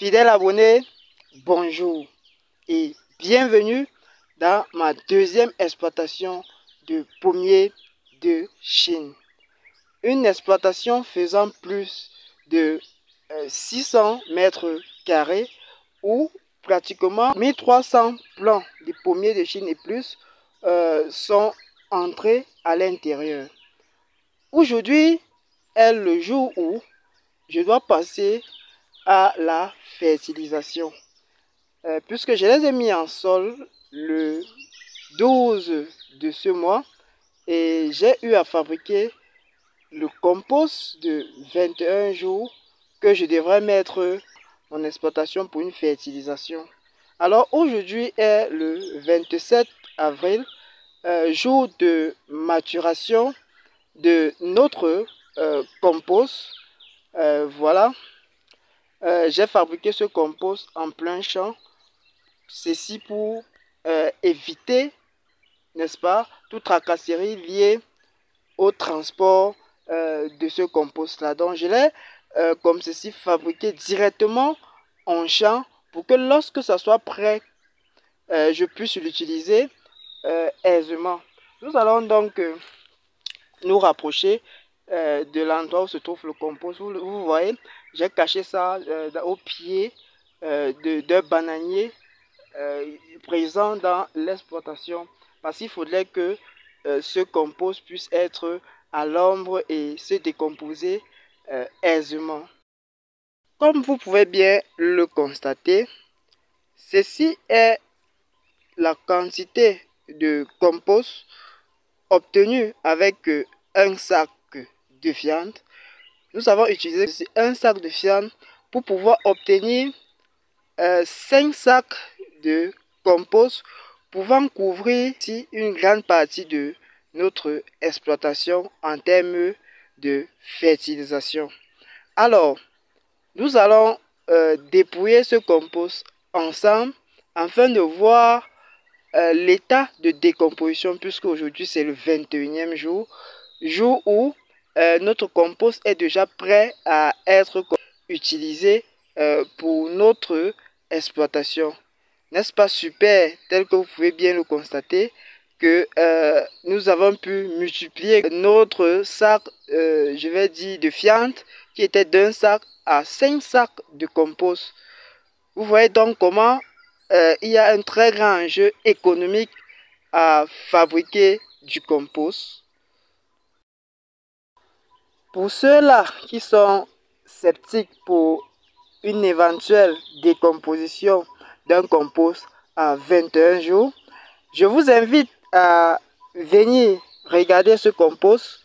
Fidèles abonnés, bonjour et bienvenue dans ma deuxième exploitation de pommiers de Chine. Une exploitation faisant plus de 600 mètres carrés où pratiquement 1300 plants de pommiers de Chine et plus sont entrés à l'intérieur. Aujourd'hui est le jour où je dois passer à la fertilisation. Puisque je les ai mis en sol le 12 de ce mois et j'ai eu à fabriquer le compost de 21 jours que je devrais mettre en exploitation pour une fertilisation. Alors aujourd'hui est le 27 avril, jour de maturation de notre compost. Voilà. J'ai fabriqué ce compost en plein champ. Ceci pour éviter, n'est-ce pas, toute tracasserie liée au transport de ce compost-là. Donc, je l'ai comme ceci fabriqué directement en champ pour que lorsque ça soit prêt, je puisse l'utiliser aisément. Nous allons donc nous rapprocher de l'endroit où se trouve le compost. Vous voyez, j'ai caché ça au pied d'un bananier présent dans l'exploitation, parce qu'il faudrait que ce compost puisse être à l'ombre et se décomposer aisément. Comme vous pouvez bien le constater, ceci est la quantité de compost obtenue avec un sac de viande. Nous avons utilisé un sac de viande pour pouvoir obtenir 5 sacs de compost pouvant couvrir une grande partie de notre exploitation en termes de fertilisation. Alors, nous allons dépouiller ce compost ensemble afin de voir l'état de décomposition, puisque aujourd'hui c'est le 21e jour où notre compost est déjà prêt à être utilisé pour notre exploitation. N'est-ce pas super, tel que vous pouvez bien le constater, que nous avons pu multiplier notre sac, je vais dire, de viande, qui était d'un sac à 5 sacs de compost. Vous voyez donc comment il y a un très grand enjeu économique à fabriquer du compost. Pour ceux-là qui sont sceptiques pour une éventuelle décomposition d'un compost à 21 jours, je vous invite à venir regarder ce compost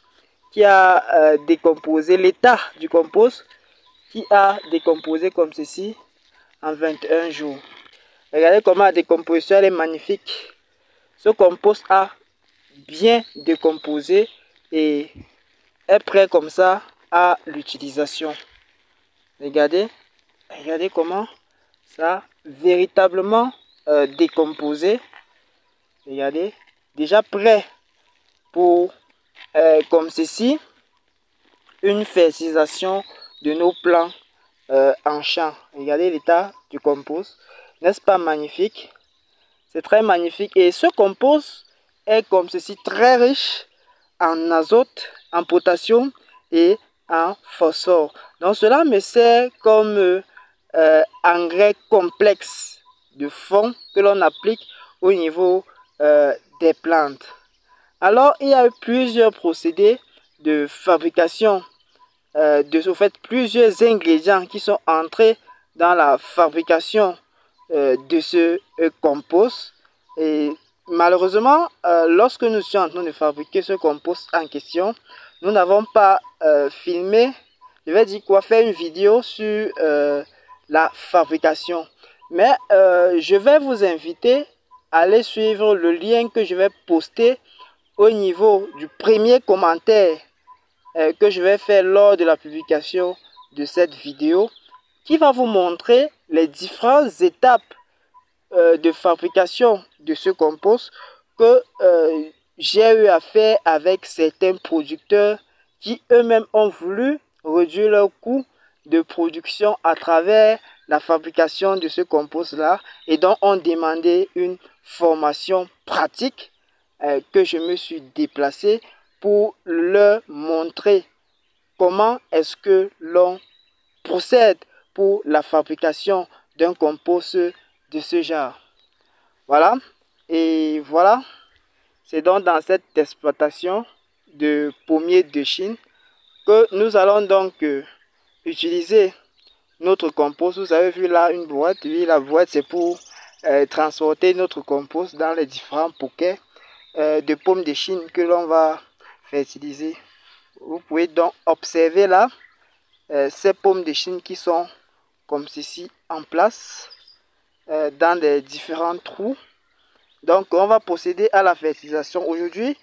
qui a décomposé, l'état du compost qui a décomposé comme ceci en 21 jours. Regardez comment la décomposition elle est magnifique. Ce compost a bien décomposé et est prêt comme ça à l'utilisation. Regardez comment ça a véritablement décomposé. Regardez, déjà prêt pour, comme ceci, une fertilisation de nos plants en champ. Regardez l'état du compost. N'est-ce pas magnifique? C'est très magnifique. Et ce compost est comme ceci, très riche en azote, en potassium et en phosphore. Donc cela me sert comme engrais complexe de fond que l'on applique au niveau des plantes. Alors il y a eu plusieurs procédés de fabrication de ce fait, plusieurs ingrédients qui sont entrés dans la fabrication de ce compost. Et malheureusement, lorsque nous sommes en train de fabriquer ce compost en question, nous n'avons pas filmé, je vais dire quoi, faire une vidéo sur la fabrication. Mais je vais vous inviter à aller suivre le lien que je vais poster au niveau du premier commentaire que je vais faire lors de la publication de cette vidéo, qui va vous montrer les différentes étapes de fabrication de ce compost que j'ai eu à faire avec certains producteurs qui eux-mêmes ont voulu réduire leur coût de production à travers la fabrication de ce compost-là et donc ont demandé une formation pratique que je me suis déplacé pour leur montrer comment est-ce que l'on procède pour la fabrication d'un compost de ce genre. Voilà, et voilà, c'est donc dans cette exploitation de pommiers de Chine que nous allons donc utiliser notre compost. Vous avez vu là une boîte. Oui, la boîte c'est pour transporter notre compost dans les différents poquets de pommes de Chine que l'on va fertiliser. Vous pouvez donc observer là ces pommes de Chine qui sont comme ceci en place dans les différents trous. Donc on va procéder à la fertilisation. Aujourd'hui,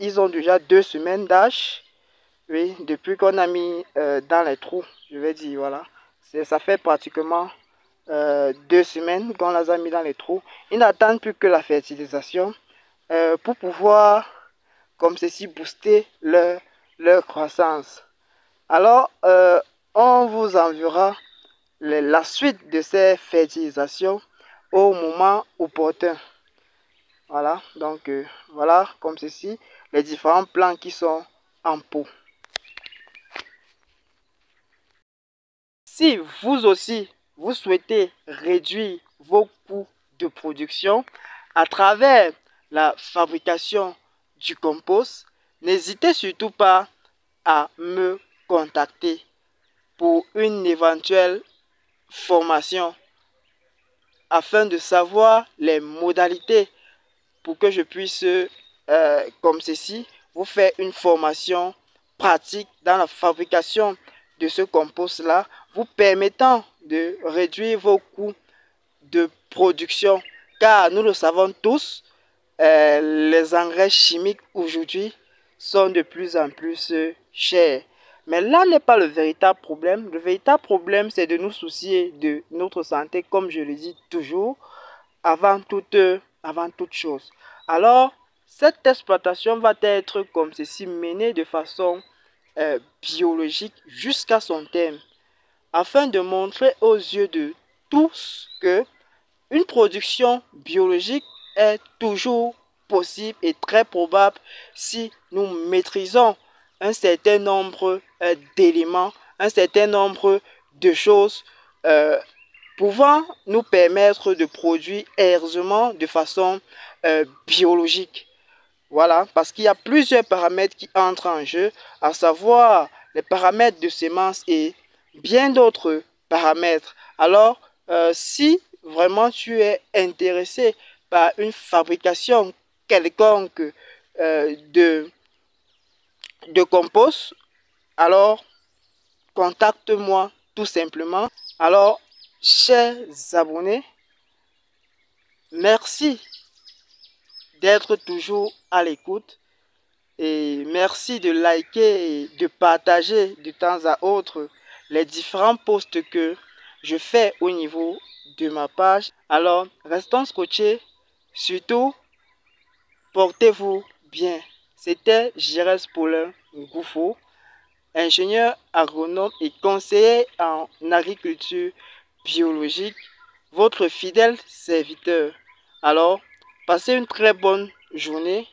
ils ont déjà 2 semaines d'âge. Oui, depuis qu'on a mis dans les trous, je vais dire, voilà. Ça fait pratiquement 2 semaines qu'on les a mis dans les trous. Ils n'attendent plus que la fertilisation pour pouvoir, comme ceci, booster leur croissance. Alors, on vous enverra la suite de ces fertilisations au moment opportun. Voilà, donc voilà, comme ceci, les différents plants qui sont en pot. Si vous aussi, vous souhaitez réduire vos coûts de production à travers la fabrication du compost, n'hésitez surtout pas à me contacter pour une éventuelle formation afin de savoir les modalités pour que je puisse, comme ceci, vous faire une formation pratique dans la fabrication de ce compost-là, vous permettant de réduire vos coûts de production. Car nous le savons tous, les engrais chimiques aujourd'hui sont de plus en plus chers. Mais là n'est pas le véritable problème. Le véritable problème, c'est de nous soucier de notre santé, comme je le dis toujours, avant toute chose. Alors, cette exploitation va être comme ceci menée de façon biologique jusqu'à son terme, afin de montrer aux yeux de tous que une production biologique est toujours possible et très probable si nous maîtrisons un certain nombre d'éléments, un certain nombre de choses pouvant nous permettre de produire aisément de façon biologique. Voilà, parce qu'il y a plusieurs paramètres qui entrent en jeu, à savoir les paramètres de semences et bien d'autres paramètres. Alors, si vraiment tu es intéressé par une fabrication quelconque de compost, alors contacte-moi tout simplement. Alors, chers abonnés, merci d'être toujours à l'écoute et merci de liker et de partager de temps à autre les différents posts que je fais au niveau de ma page. Alors, restons scotchés, surtout, portez-vous bien. C'était Jérès Paulin Goufo, ingénieur agronome et conseiller en agriculture biologique, votre fidèle serviteur. Alors, passez une très bonne journée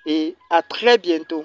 et à très bientôt.